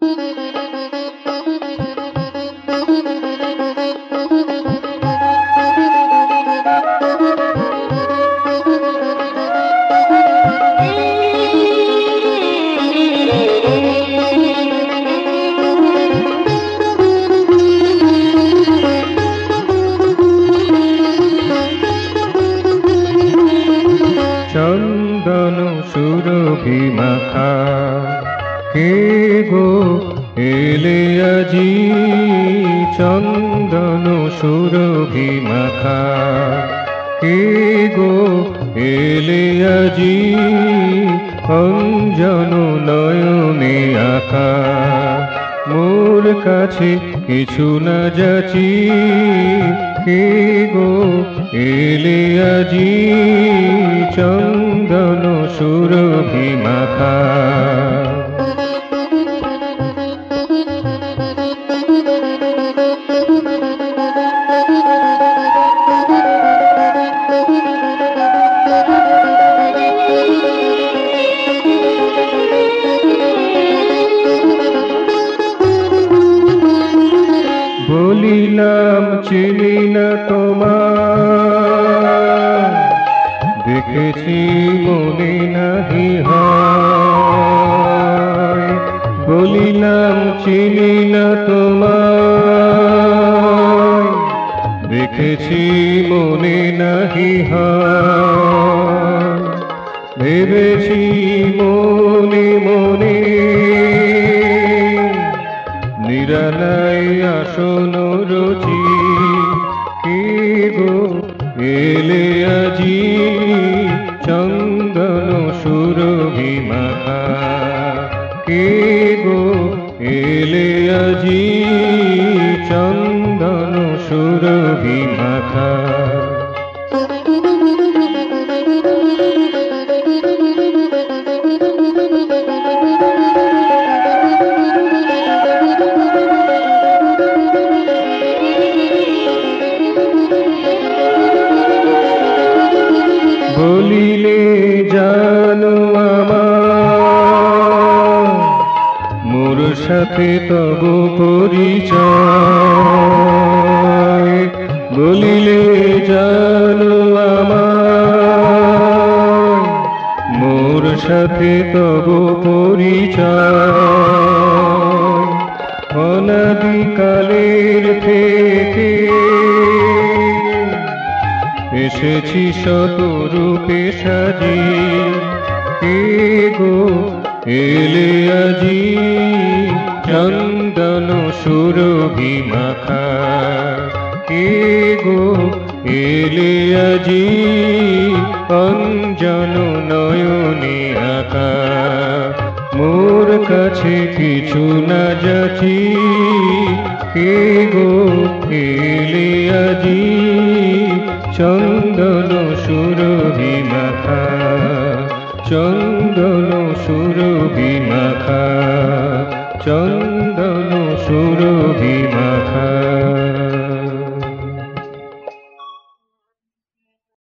চন্দন সুরভি মাখা কে গো এলে আজি, চন্দন সুরভি মাখা কে গো এলে আজি, অঞ্জন নয়নে আঁকা মোর কাছে কিছু না যাচি, কে গো এলে আজি, চন্দন সুরভি মাখা। বলিলাম চিনি না তোমার, দেখেছি মনে নাহি হয়। বলিলাম চিনি না তোমার, দেখেছি মনে নাহি হয়। ভেবেছি মনে মনে নিরালাই আসন রচি, কে গো এলে আজি, চন্দন সুরভি মাখা কে গো এলে আজি, চন্দন সুরভি মাখা। বলিলে জানো আমার, মোর সাথে তব পরিচয়। বলিলে জানো আমার, মোর সাথে তব পরিচয়। অনাদিকালের থেকে এসেছি শতরূপে সাজি, কে গো এলে আজি, চন্দন সুরভি মাখা কে গো এলে আজি, অঞ্জন নয়নে আঁকা মোর কাছে কিছু না যাচি, কে গো এলে আজি, চন্দন সুরভি মাখা, চন্দন সুরভি মাখা, চন্দন সুরভি মাখা।